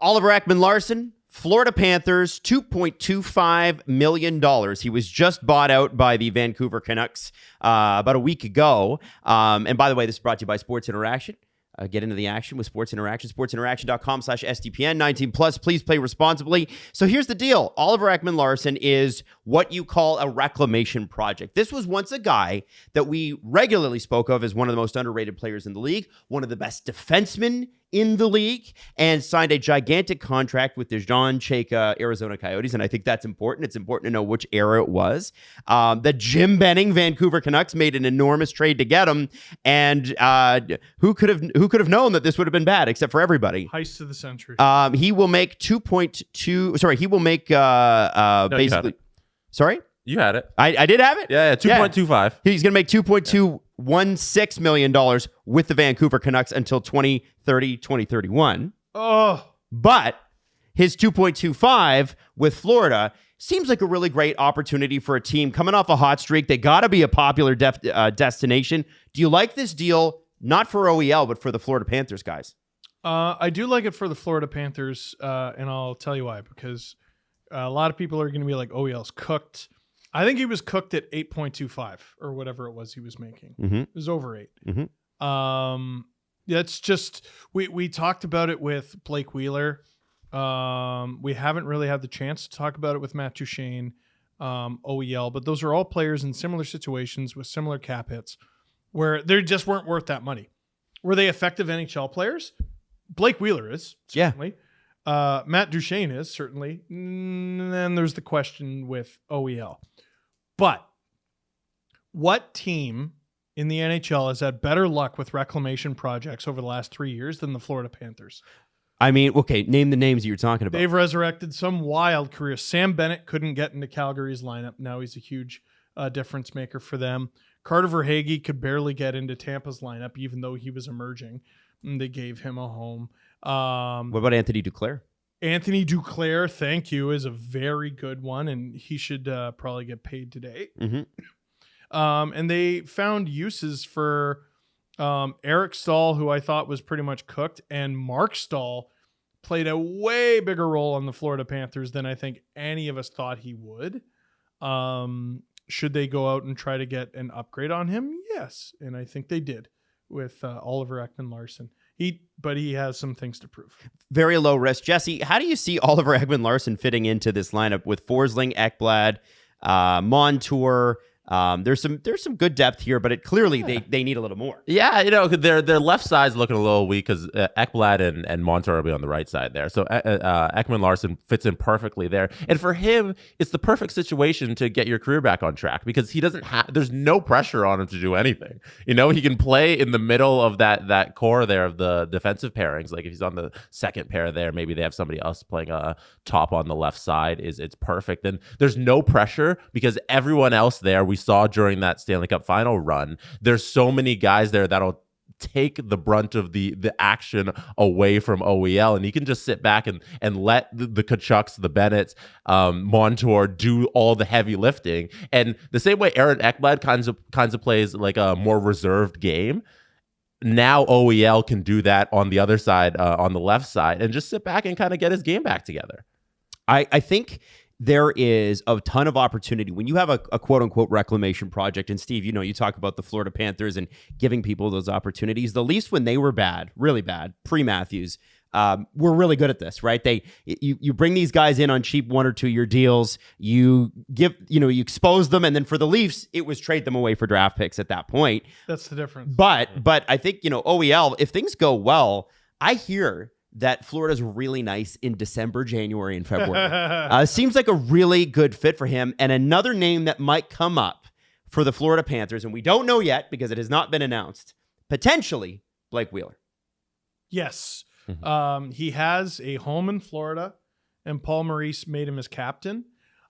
Oliver Ekman-Larsson, Florida Panthers, $2.25 million. He was just bought out by the Vancouver Canucks about a week ago. And by the way, this is brought to you by Sports Interaction. Get into the action with Sports Interaction. SportsInteraction.com/SDPN. 19 plus. Please play responsibly. So here's the deal. Oliver Ekman-Larsson is what you call a reclamation project. This was once a guy that we regularly spoke of as one of the most underrated players in the league, one of the best defensemen in the league, and signed a gigantic contract with the John Chayka Arizona Coyotes. And I think that's important. It's important to know which era it was. The Jim Benning Vancouver Canucks made an enormous trade to get him. And who could have known that this would have been bad, except for everybody? Heist of the century. He will make 2.2. Sorry, he will make basically. Sorry? You had it. I did have it? Yeah, 2.25. He's going to make $2.216 million with the Vancouver Canucks until 2030, 2031. Oh. But his 2.25 with Florida seems like a really great opportunity for a team coming off a hot streak. They got to be a popular destination. Do you like this deal? Not for OEL, but for the Florida Panthers, guys. I do like it for the Florida Panthers, and I'll tell you why. Because a lot of people are going to be like, OEL's cooked. I think he was cooked at 8.25 or whatever it was he was making. Mm-hmm. It was over 8. Mm-hmm. Yeah, it's just we talked about it with Blake Wheeler. We haven't really had the chance to talk about it with Matt Duchene, OEL, but those are all players in similar situations with similar cap hits where they just weren't worth that money. Were they effective NHL players? Blake Wheeler is, certainly. Yeah. Matt Duchene is, certainly. And then there's the question with OEL. But what team in the NHL has had better luck with reclamation projects over the last 3 years than the Florida Panthers? I mean, okay, name the names that you're talking about. They've resurrected some wild careers. Sam Bennett couldn't get into Calgary's lineup. Now he's a huge difference maker for them. Carter Verhaeghe could barely get into Tampa's lineup, even though he was emerging. And they gave him a home. What about Anthony Duclair? Anthony Duclair, thank you, is a very good one, and he should probably get paid today. Mm-hmm. And they found uses for Eric Stahl, who I thought was pretty much cooked, and Mark Stahl played a way bigger role on the Florida Panthers than I think any of us thought he would. Should they go out and try to get an upgrade on him? Yes, and I think they did with Oliver Ekman-Larsson. But he has some things to prove. Very low risk. Jesse, how do you see Oliver Ekman-Larsson fitting into this lineup with Forsling, Ekblad, Montour? There's some good depth here, but clearly they need a little more. Yeah, their left side's looking a little weak because Ekblad and Montour will be on the right side there. So Ekman-Larsson fits in perfectly there. And for him, it's the perfect situation to get your career back on track because he doesn't have, there's no pressure on him to do anything. He can play in the middle of that core there of the defensive pairings. Like if he's on the second pair there, maybe they have somebody else playing a top on the left side. It's perfect. And there's no pressure because everyone else there, we saw during that Stanley Cup final run, there's so many guys there that'll take the brunt of the action away from OEL, and he can just sit back and let the Kachucks, the Bennetts, Montour do all the heavy lifting. And the same way Aaron Ekblad kinds of plays like a more reserved game, now OEL can do that on the other side, on the left side, and just sit back and kind of get his game back together. I think there is a ton of opportunity when you have a quote-unquote reclamation project. And Steve, you talk about the Florida Panthers and giving people those opportunities. The Leafs, when they were bad, really bad, pre-Matthews, were really good at this, right? You bring these guys in on cheap 1 or 2 year deals. You you expose them, and then for the Leafs, it was trade them away for draft picks at that point. That's the difference. But I think OEL, if things go well, I hear that Florida's really nice in December, January, and February. Seems like a really good fit for him. And another name that might come up for the Florida Panthers, and we don't know yet because it has not been announced, potentially Blake Wheeler. Yes. He has a home in Florida, and Paul Maurice made him his captain.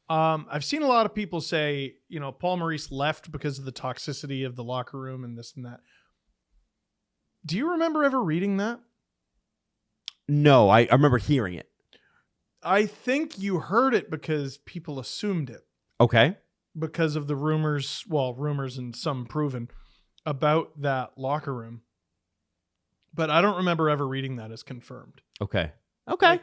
I've seen a lot of people say, Paul Maurice left because of the toxicity of the locker room and this and that. Do you remember ever reading that? No, I remember hearing it. I think you heard it because people assumed it. Okay. Because of the rumors and some proven about that locker room. But I don't remember ever reading that as confirmed. Okay. Okay.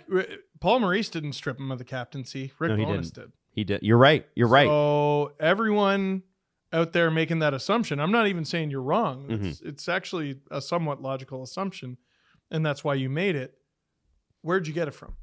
Paul Maurice didn't strip him of the captaincy. Rick No, he Bowness didn't. did. He did. You're right. You're right. So everyone out there making that assumption, I'm not even saying you're wrong. Mm-hmm. It's actually a somewhat logical assumption, and that's why you made it. Where'd you get it from?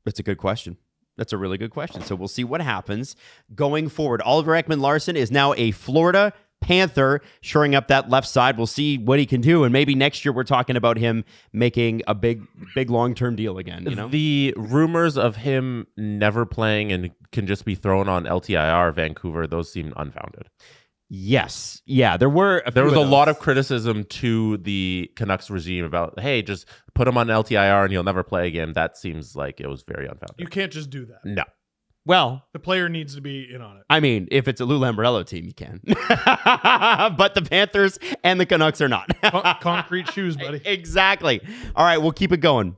That's a good question. That's a really good question. So we'll see what happens going forward. Oliver Ekman-Larsson is now a Florida Panther, shoring up that left side. We'll see what he can do, and maybe next year we're talking about him making a big long-term deal again. You know, the rumors of him never playing and can just be thrown on LTIR Vancouver, those seem unfounded. Yes, yeah, there was a lot of criticism to the Canucks regime about, hey, just put him on LTIR and he'll never play again. That seems like it was very unfounded. You can't just do that. No. Well, the player needs to be in on it. I mean, if it's a Lou Lamoriello team, you can. But the Panthers and the Canucks are not. Concrete shoes, buddy. Exactly. All right, we'll keep it going.